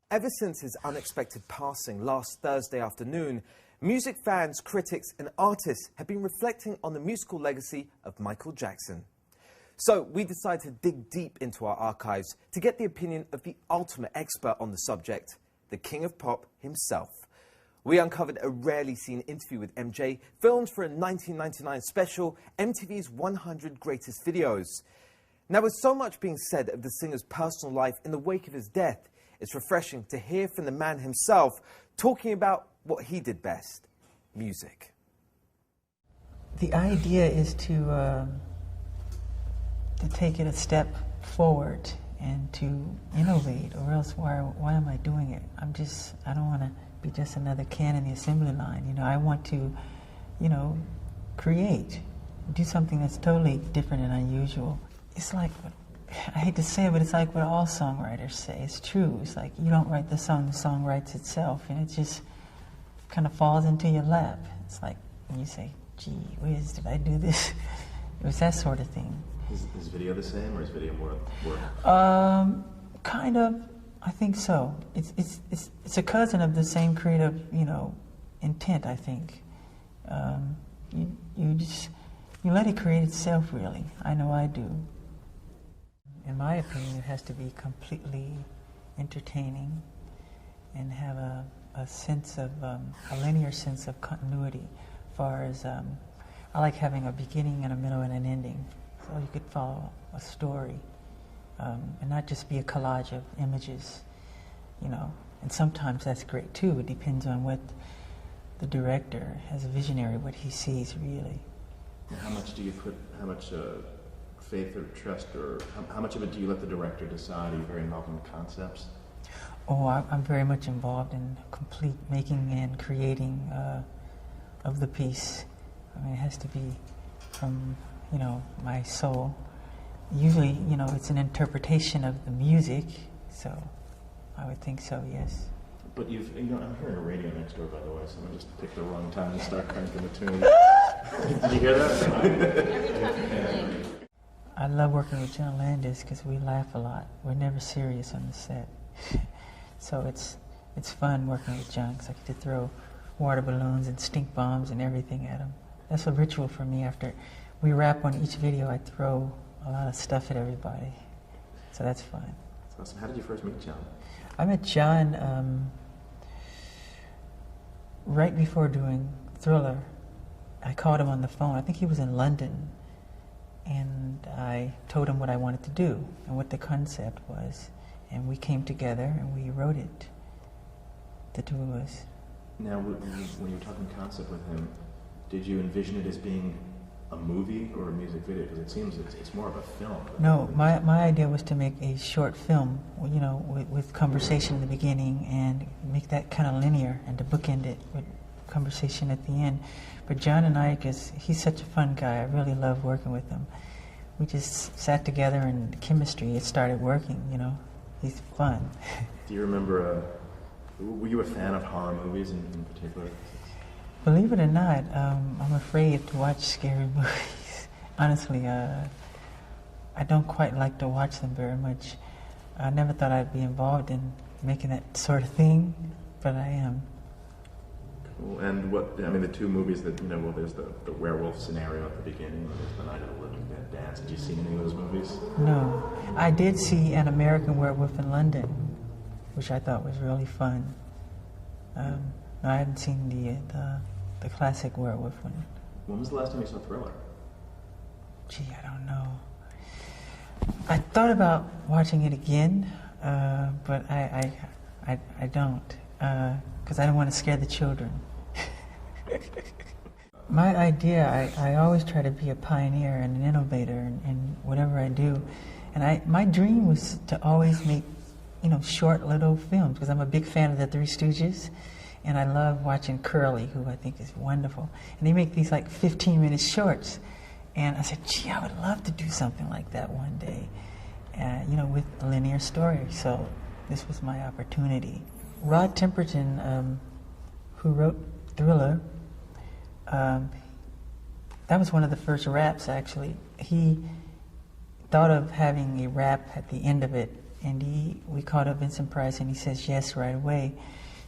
Ever since his unexpected passing last Thursday afternoon, music fans, critics and artists have been reflecting on the musical legacy of Michael Jackson. So we decided to dig deep into our archives to get the opinion of the ultimate expert on the subject, the King of Pop himself. We uncovered a rarely seen interview with MJ, filmed for a 1999 special, MTV's 100 Greatest Videos. Now, with so much being said of the singer's personal life in the wake of his death, it's refreshing to hear from the man himself talking about what he did best, music. The idea is to take it a step forward and to innovate, or else why am I doing it? I don't want to be just another can in the assembly line. I want to, create, do something that's totally different and unusual. It's like, I hate to say it, but it's like what all songwriters say. It's true. It's like you don't write the song writes itself, and it just kind of falls into your lap. It's like when you say, gee whiz, did I do this? It was that sort of thing. Is video the same, or is video more work? Kind of. I think so. It's a cousin of the same creative, intent. I think. You let it create itself. Really, I know I do. In my opinion, it has to be completely entertaining and have a sense of a linear sense of continuity. As far as I like having a beginning and a middle and an ending, so you could follow a story. And not just be a collage of images, And sometimes that's great too. It depends on what the director, as a visionary, what he sees really. How much do you put, faith or trust, or how much of it do you let the director decide? Are you very involved in the concepts? Oh, I'm very much involved in complete making and creating of the piece. I mean, it has to be from, my soul. Usually, it's an interpretation of the music, so I would think so, yes. But I'm hearing a radio next door, by the way, so I just picked the wrong time to start cranking the tune. Did you hear that? Every time you play. I love working with John Landis because we laugh a lot. We're never serious on the set. So it's fun working with John because I get to throw water balloons and stink bombs and everything at him. That's a ritual for me. After we wrap on each video, I throw a lot of stuff at everybody. So that's fun. That's awesome. How did you first meet John? I met John right before doing Thriller. I called him on the phone. I think he was in London. And I told him what I wanted to do and what the concept was. And we came together and we wrote it, the two of us. Now, when you were talking concept with him, did you envision it as being a movie or a music video? Because it seems it's more of a film. No, my idea was to make a short film, with conversation in the beginning and make that kind of linear and to bookend it with conversation at the end. But John and I, because he's such a fun guy, I really love working with him. We just sat together and the chemistry, it started working, He's fun. Do you remember, were you a fan of horror movies in particular? Believe it or not, I'm afraid to watch scary movies. Honestly, I don't quite like to watch them very much. I never thought I'd be involved in making that sort of thing, but I am. Cool. And the two movies that, there's the werewolf scenario at the beginning, and there's the Night of the Living Dead dance. Did you see any of those movies? No. I did see An American Werewolf in London, which I thought was really fun. I hadn't seen the classic werewolf one. When was the last time you saw Thriller? Gee, I don't know. I thought about watching it again, but I don't, because I don't want to scare the children. My idea, I always try to be a pioneer and an innovator in whatever I do. And my dream was to always make, short little films, because I'm a big fan of the Three Stooges. And I love watching Curly, who I think is wonderful. And they make these like 15-minute shorts. And I said, gee, I would love to do something like that one day, with a linear story. So this was my opportunity. Rod Temperton, who wrote Thriller, that was one of the first raps, actually. He thought of having a rap at the end of it And we called up Vincent Price, and he says yes right away.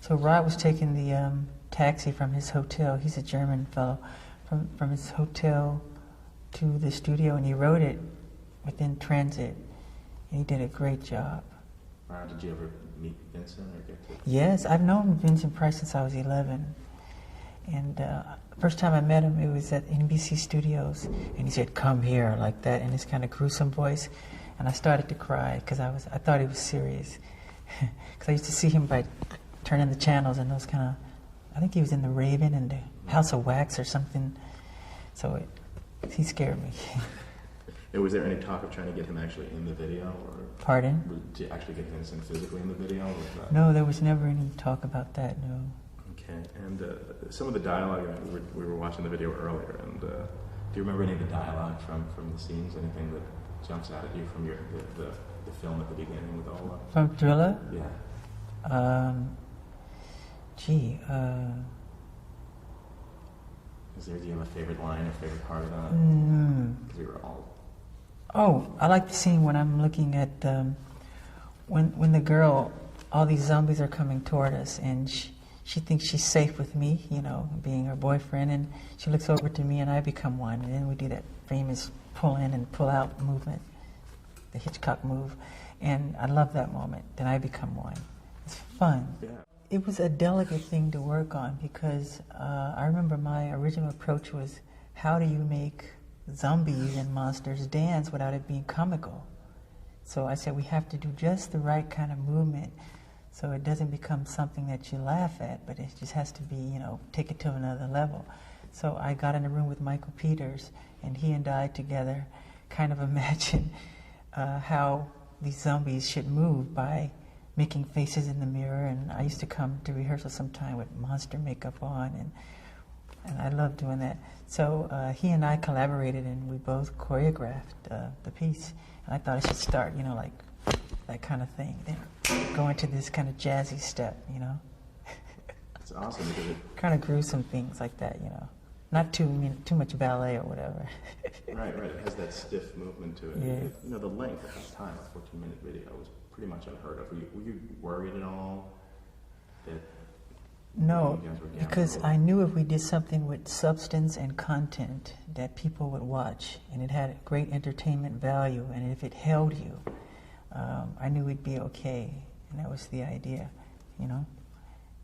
So Rod was taking the taxi from his hotel. He's a German fellow. From his hotel to the studio, and he wrote it within transit. And he did a great job. Did you ever meet Vincent or get to? Yes, I've known Vincent Price since I was 11. And first time I met him, it was at NBC Studios, and he said, "Come here," like that, in his kind of gruesome voice. And I started to cry because I thought he was serious. Because I used to see him by turning the channels and those kind of, I think he was in The Raven and The House of Wax or something. So he scared me. Was there any talk of trying to get him actually in the video? Or Pardon? to actually get Vincent physically in the video? Or was that... No, there was never any talk about that, no. Okay, and some of the dialogue, we were watching the video earlier, and do you remember any of the dialogue from the scenes? Anything that jumps out at you from the film at the beginning with Ola? From Thriller? Yeah. Do you have a favorite line or favorite part of that? Because we were all... Oh, I like the scene when I'm looking at, when the girl, all these zombies are coming toward us, and she thinks she's safe with me, you know, being her boyfriend, and she looks over to me and I become one, and then we do that famous pull in and pull out movement, the Hitchcock move, and I love that moment, then I become one. It's fun. Yeah. It was a delicate thing to work on because I remember my original approach was, how do you make zombies and monsters dance without it being comical? So I said we have to do just the right kind of movement so it doesn't become something that you laugh at, but it just has to be, you know, take it to another level. So I got in a room with Michael Peters, and he and I together kind of imagined how these zombies should move by making faces in the mirror, and I used to come to rehearsal sometime with monster makeup on, and I loved doing that. So he and I collaborated, and we both choreographed the piece, and I thought I should start, you know, like that kind of thing, then go into this kind of jazzy step, you know. It's awesome because it kind of gruesome things like that, you know. Not too much ballet or whatever. Right. It has that stiff movement to it. Yeah. You know, the length at that time, a 14-minute video, was pretty much unheard of. Were you worried at all that No, you guys were because I knew if we did something with substance and content that people would watch, and it had great entertainment value, and if it held you, I knew we'd be okay, and that was the idea, you know.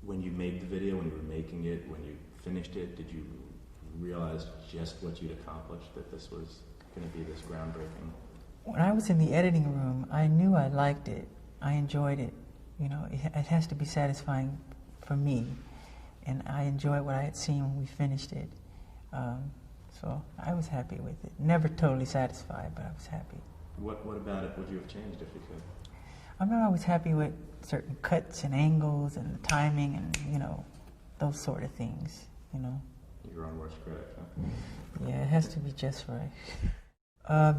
When you made the video, when you were making it, when you finished it, did you realize just what you'd accomplished, that this was going to be this groundbreaking? When I was in the editing room, I knew I liked it. I enjoyed it. You know, it has to be satisfying for me. And I enjoyed what I had seen when we finished it. So I was happy with it. Never totally satisfied, but I was happy. What about it would you have changed if you could? I mean, I was happy with certain cuts and angles and the timing and, you know, those sort of things, you know. Your own worst critic, huh? Yeah, it has to be just right.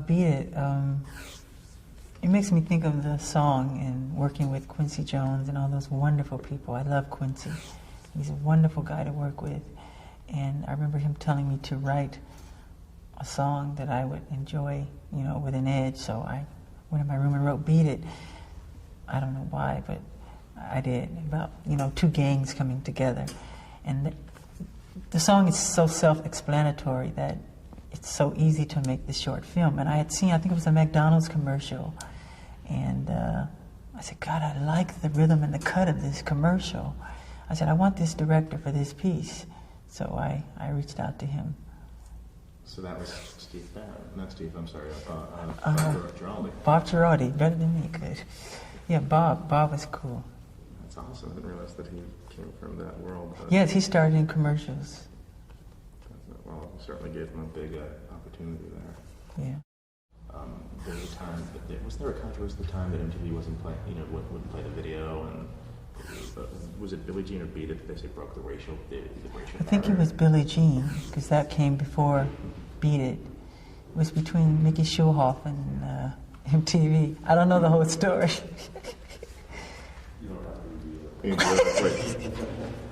Beat It. It makes me think of the song and working with Quincy Jones and all those wonderful people. I love Quincy. He's a wonderful guy to work with. And I remember him telling me to write a song that I would enjoy, you know, with an edge. So I went in my room and wrote Beat It. I don't know why, but I did. About, you know, two gangs coming together. And the song is so self-explanatory that it's so easy to make this short film. And I had seen, I think it was a McDonald's commercial, and I said, God, I like the rhythm and the cut of this commercial. I said, I want this director for this piece. So I reached out to him. So that was Steve Barrett, not Steve, I'm sorry, Bob Giraldi. Bob Giraldi, better than me, good. Yeah, Bob was cool. That's awesome, I didn't realize that he came from that world. Yes, he started in commercials. Well, it certainly gave him a big opportunity there. Yeah. There was a time, was there a controversy at the time that MTV wasn't playing, you know, wouldn't play the video, and was it Billie Jean or Beat It that they say broke the racial I think it was Billie Jean, because that came before Beat It. It was between Mickey Schulhoff and MTV. I don't know the whole story.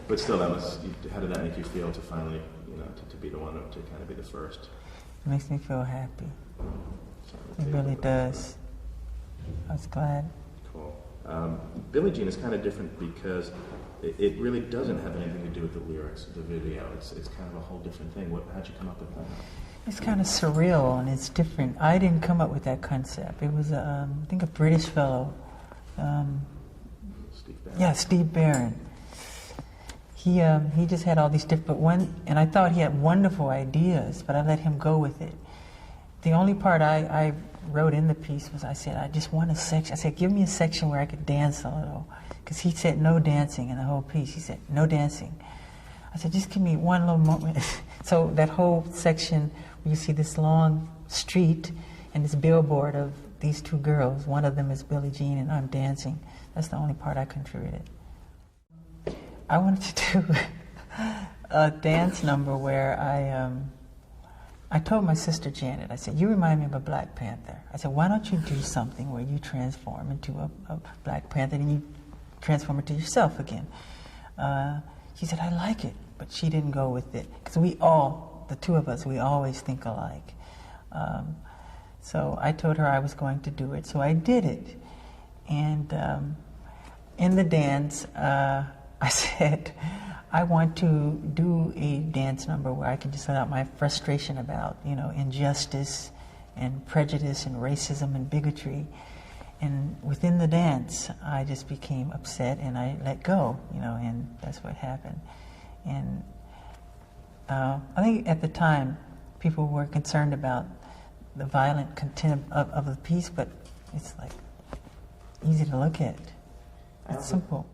But still, how did that make you feel to finally, you know, to be the one to kind of be the first? It makes me feel happy. It really does. I was glad. Billie Jean is kind of different because it really doesn't have anything to do with the lyrics of the video. It's kind of a whole different thing. How'd you come up with that? It's kind of surreal and it's different. I didn't come up with that concept. It was, I think, a British fellow. Steve Barron. Yeah, Steve Barron. He just had all these different and I thought he had wonderful ideas, but I let him go with it. The only part I wrote in the piece was I said, I just want a section. I said, give me a section where I could dance a little. Because he said no dancing in the whole piece. He said, no dancing. I said, just give me one little moment. So that whole section where you see this long street and this billboard of these two girls, one of them is Billie Jean and I'm dancing. That's the only part I contributed. I wanted to do a dance number where I told my sister Janet, I said, you remind me of a Black Panther. I said, why don't you do something where you transform into a Black Panther and you transform into yourself again? She said, I like it, but she didn't go with it. Because the two of us, we always think alike. So I told her I was going to do it, so I did it. And in the dance, I said, I want to do a dance number where I can just let out my frustration about, injustice and prejudice and racism and bigotry. And within the dance, I just became upset and I let go, and that's what happened. And I think at the time, people were concerned about the violent content of the piece, but it's like easy to look at. It's simple.